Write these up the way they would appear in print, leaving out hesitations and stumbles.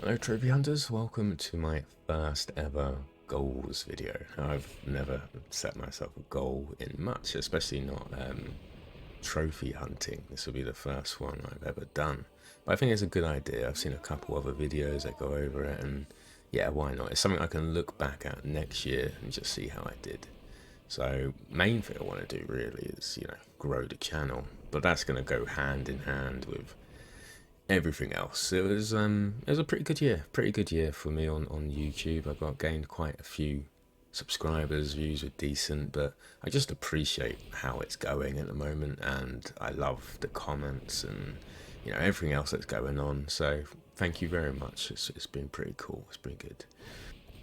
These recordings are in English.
Hello Trophy Hunters, welcome to my first ever goals video. I've never set myself a goal in much, especially not trophy hunting. This will be the first one I've ever done. But I think it's a good idea. I've seen a couple other videos that go over it, and yeah, why not? It's something I can look back at next year and just see how I did. So main thing I want to do really is, grow the channel. But that's going to go hand in hand with everything else. It was a pretty good year for me on YouTube. I got gained quite a few subscribers, views were decent, but I just appreciate how it's going at the moment, and I love the comments and everything else that's going on. So thank you very much. It's been pretty cool. It's been good.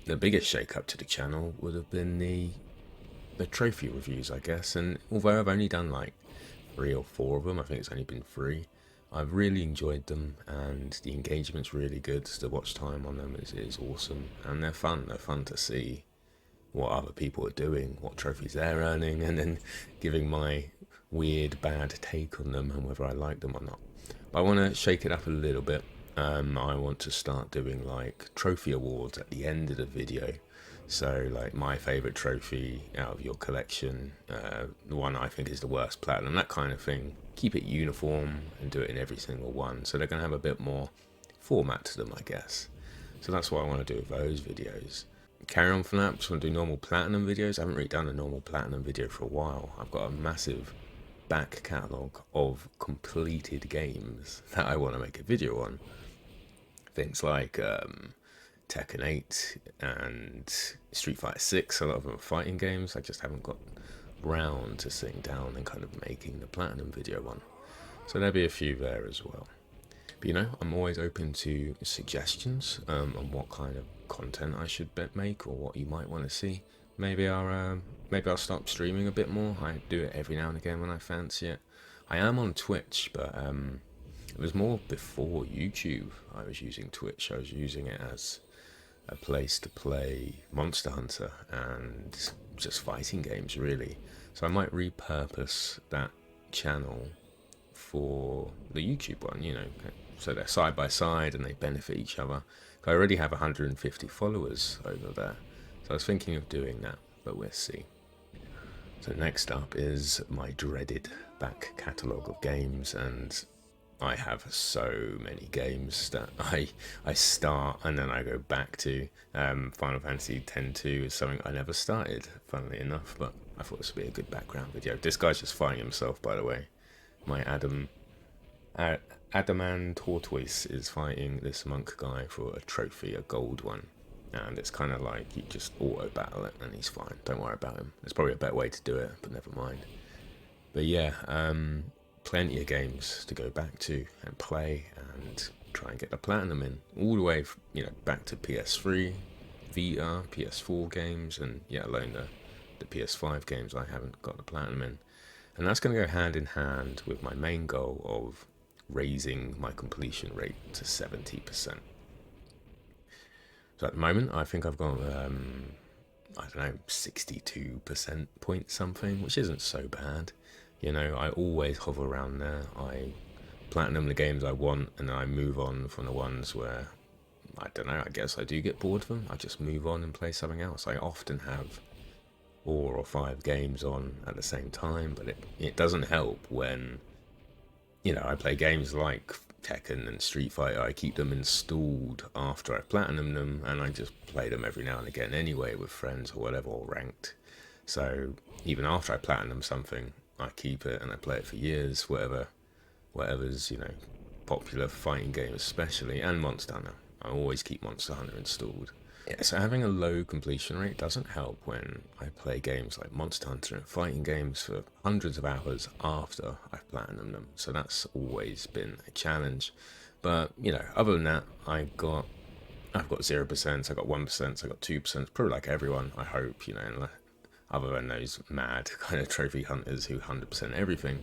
The biggest shake up to the channel would have been the trophy reviews, I guess. And although I've only done like 3 or 4 of them, I think it's only been 3. I've really enjoyed them, and the engagement's really good. The watch time on them is awesome, and they're fun. They're fun to see what other people are doing, what trophies they're earning, and then giving my weird, bad take on them and whether I like them or not. But I want to shake it up a little bit. I want to start doing like trophy awards at the end of the video. So like my favourite trophy out of your collection, the one I think is the worst platinum, that kind of thing. Keep it uniform and do it in every single one. So they're going to have a bit more format to them, I guess. So that's what I want to do with those videos. Carry on from that, just want to do normal platinum videos. I haven't really done a normal platinum video for a while. I've got a massive back catalogue of completed games that I want to make a video on. Things like Tekken 8 and Street Fighter 6, a lot of them are fighting games. I just haven't got round to sitting down and kind of making the platinum video one. So there'll be a few there as well. But I'm always open to suggestions on what kind of content I should make or what you might want to see. Maybe I'll stop streaming a bit more. I do it every now and again when I fancy it. I am on Twitch, but it was more before YouTube. I was using Twitch. I was using it as a place to play Monster Hunter and just fighting games, really. So I might repurpose that channel for the YouTube one, so they're side by side and they benefit each other. I already have 150 followers over there, so I was thinking of doing that, but we'll see. So next up is my dreaded back catalogue of games, and I have so many games that I start and then I go back to. Final Fantasy X-2 is something I never started, funnily enough, but I thought this would be a good background video. This guy's just fighting himself, by the way. My Adaman Tortoise is fighting this monk guy for a trophy, a gold one. And it's kind of like you just auto battle it and he's fine. Don't worry about him. There's probably a better way to do it, but never mind. But yeah, plenty of games to go back to and play and try and get the platinum in, all the way back to PS3, Vita, PS4 games, and yeah, alone the PS5 games I haven't got the platinum in. And that's going to go hand in hand with my main goal of raising my completion rate to 70%. So at the moment I think I've got I don't know, 62% point something, which isn't so bad. I always hover around there. I platinum the games I want, and then I move on from the ones where, I don't know, I guess I do get bored of them. I just move on and play something else. I often have 4 or 5 games on at the same time, but it doesn't help when, I play games like Tekken and Street Fighter. I keep them installed after I platinum them, and I just play them every now and again anyway with friends or whatever, or ranked. So even after I platinum something, I keep it and I play it for years, whatever's popular fighting game especially, and Monster Hunter. I always keep Monster Hunter installed. Yeah, so having a low completion rate doesn't help when I play games like Monster Hunter and fighting games for hundreds of hours after I've platinumed them. So that's always been a challenge. But other than that, I've got 0%, I got 1%, I got 2%, probably like everyone, I hope, other than those mad kind of trophy hunters who 100% everything.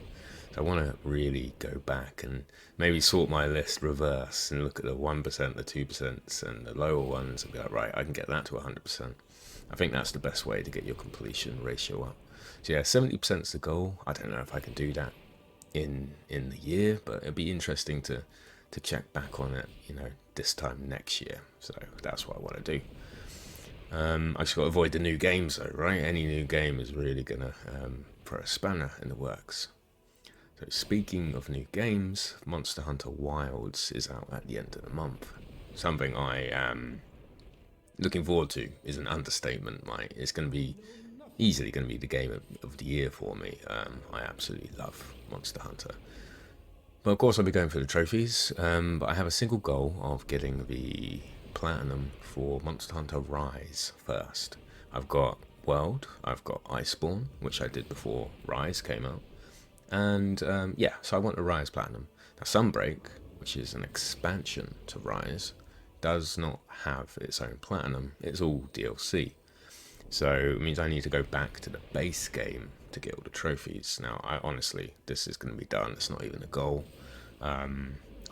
So I want to really go back and maybe sort my list reverse and look at the 1%, the 2%, and the lower ones and be like, right, I can get that to 100%. I think that's the best way to get your completion ratio up. So yeah, 70% is the goal. I don't know if I can do that in the year, but it'd be interesting to to check back on it, you know, this time next year. So that's what I want to do. I just got to avoid the new games though, right? Any new game is really gonna throw a spanner in the works. So speaking of new games, Monster Hunter Wilds is out at the end of the month. Something I am looking forward to is an understatement. It's going to be easily going to be the game of the year for me. I absolutely love Monster Hunter. But of course I'll be going for the trophies, but I have a single goal of getting the platinum for Monster Hunter Rise first. I've got World, I've got Iceborne, which I did before Rise came out. And yeah, so I want the Rise Platinum. Now Sunbreak, which is an expansion to Rise, does not have its own Platinum. It's all DLC. So it means I need to go back to the base game to get all the trophies. Now, honestly, this is going to be done. It's not even a goal. I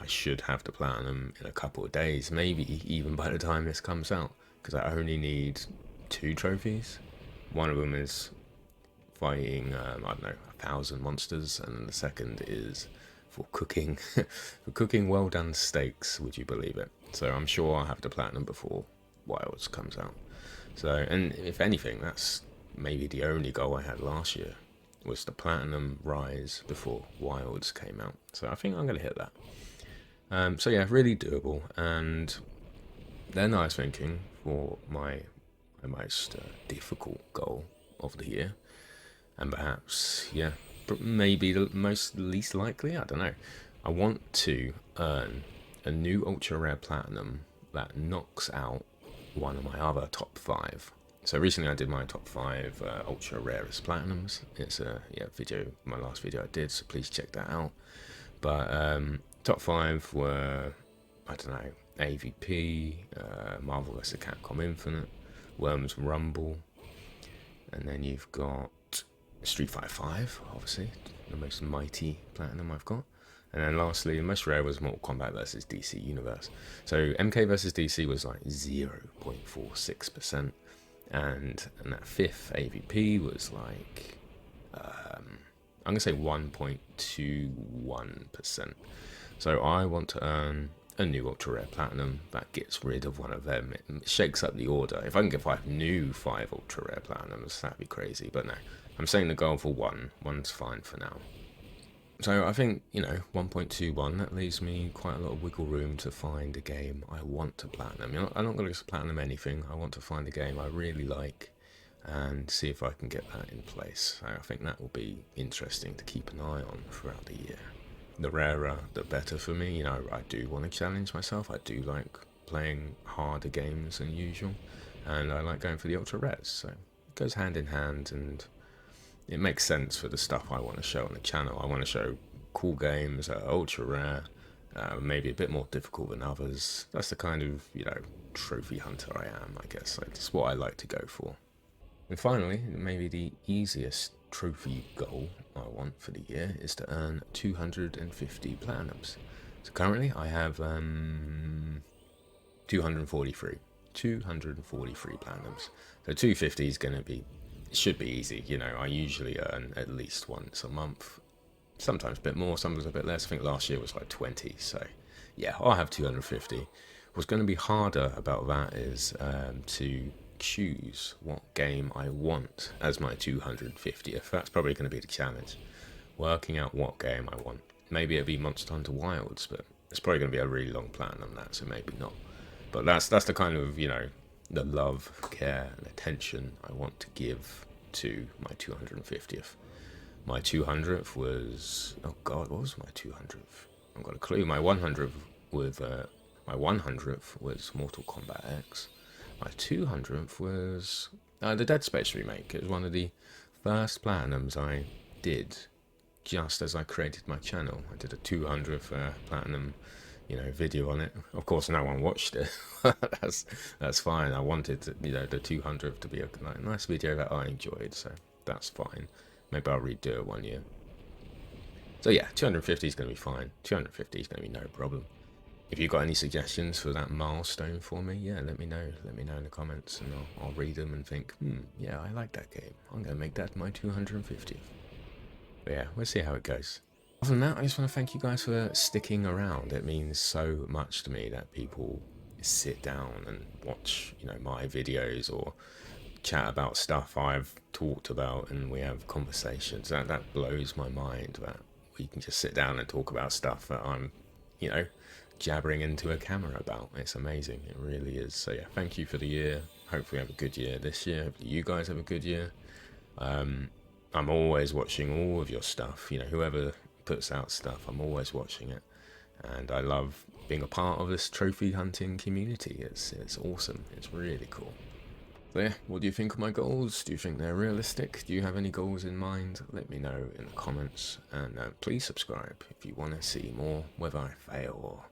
should have the Platinum in a couple of days, maybe even by the time this comes out, because I only need 2 trophies. One of them is fighting, I don't know, 1,000 monsters, and then the second is for cooking, for cooking well done steaks, would you believe it? So I'm sure I'll have the Platinum before Wilds comes out. So, and if anything, that's maybe the only goal I had last year, was the Platinum Rise before Wilds came out. So I think I'm going to hit that. So yeah, really doable. And then I was thinking for my most difficult goal of the year, and perhaps, yeah, maybe the most least likely, I don't know. I want to earn a new ultra rare platinum that knocks out one of my other top 5. So recently I did my top 5 ultra rarest platinums. It's a video, my last video I did, so please check that out. But top 5 were, I don't know, AVP, Marvel vs. Capcom Infinite, Worms Rumble, and then you've got Street Fighter 5, obviously, the most mighty platinum I've got. And then lastly, the most rare was Mortal Kombat versus DC Universe. So MK versus DC was like 0.46%. And that 5th AVP was like, I'm going to say 1.21%. So I want to earn a new ultra rare platinum that gets rid of one of them. It shakes up the order. If I can get 5 ultra rare platinums, that'd be crazy. But no, I'm saying the goal for 1. 1's fine for now. So I think, 1.21, that leaves me quite a lot of wiggle room to find a game I want to platinum. I'm not going to platinum anything. I want to find a game I really like and see if I can get that in place. So I think that will be interesting to keep an eye on throughout the year. The rarer, the better for me. I do want to challenge myself. I do like playing harder games than usual. And I like going for the ultra rares. So it goes hand in hand, and it makes sense for the stuff I want to show on the channel. I want to show cool games that are ultra rare, maybe a bit more difficult than others. That's the kind of, trophy hunter I am, I guess. That's what I like to go for. And finally, maybe the easiest trophy goal I want for the year is to earn 250 platinums. So currently I have 243. 243 platinums. So 250 is going to be, should be easy. I usually earn at least once a month, sometimes a bit more, sometimes a bit less. I think last year was like 20, so yeah, I'll have 250. What's going to be harder about that is to choose what game I want as my 250th. That's probably going to be the challenge, working out what game I want. Maybe it'll be Monster Hunter Wilds, but it's probably going to be a really long platinum, that, so maybe not. But that's the kind of, the love, care, and attention I want to give to my 250th. My 200th was, oh god, what was my 200th? I've got a clue. My 100th was Mortal Kombat X. My 200th was the Dead Space remake. It was one of the first platinums I did just as I created my channel. I did a 200th platinum video on it. Of course, no one watched it. that's fine. I wanted the 200th to be a nice video that I enjoyed, so that's fine. Maybe I'll redo it one year. So yeah, 250 is going to be fine. 250 is going to be no problem. If you've got any suggestions for that milestone for me, yeah, let me know. Let me know in the comments, and I'll read them and think, yeah, I like that game. I'm going to make that my 250th. But yeah, we'll see how it goes. Other than that, I just want to thank you guys for sticking around. It means so much to me that people sit down and watch, you know, my videos or chat about stuff I've talked about, and we have conversations. That blows my mind that we can just sit down and talk about stuff that I'm, you know, jabbering into a camera about. It's amazing. It really is. So yeah, thank you for the year. Hopefully, have a good year this year. Hopefully, you guys have a good year. I'm always watching all of your stuff. You know, whoever puts out stuff, I'm always watching it, and I love being a part of this trophy hunting community. It's awesome. It's really cool. So yeah, what do you think of my goals? Do you think they're realistic? Do you have any goals in mind? Let me know in the comments, and please subscribe if you want to see more, whether I fail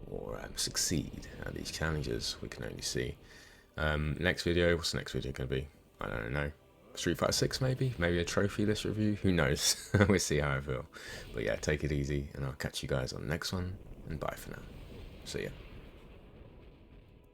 or succeed at these challenges. We can only see. Next video, what's the next video going to be? I don't know. Street Fighter 6 maybe? Maybe a trophy list review? Who knows? We'll see how I feel. But yeah, take it easy, and I'll catch you guys on the next one, and bye for now. See ya.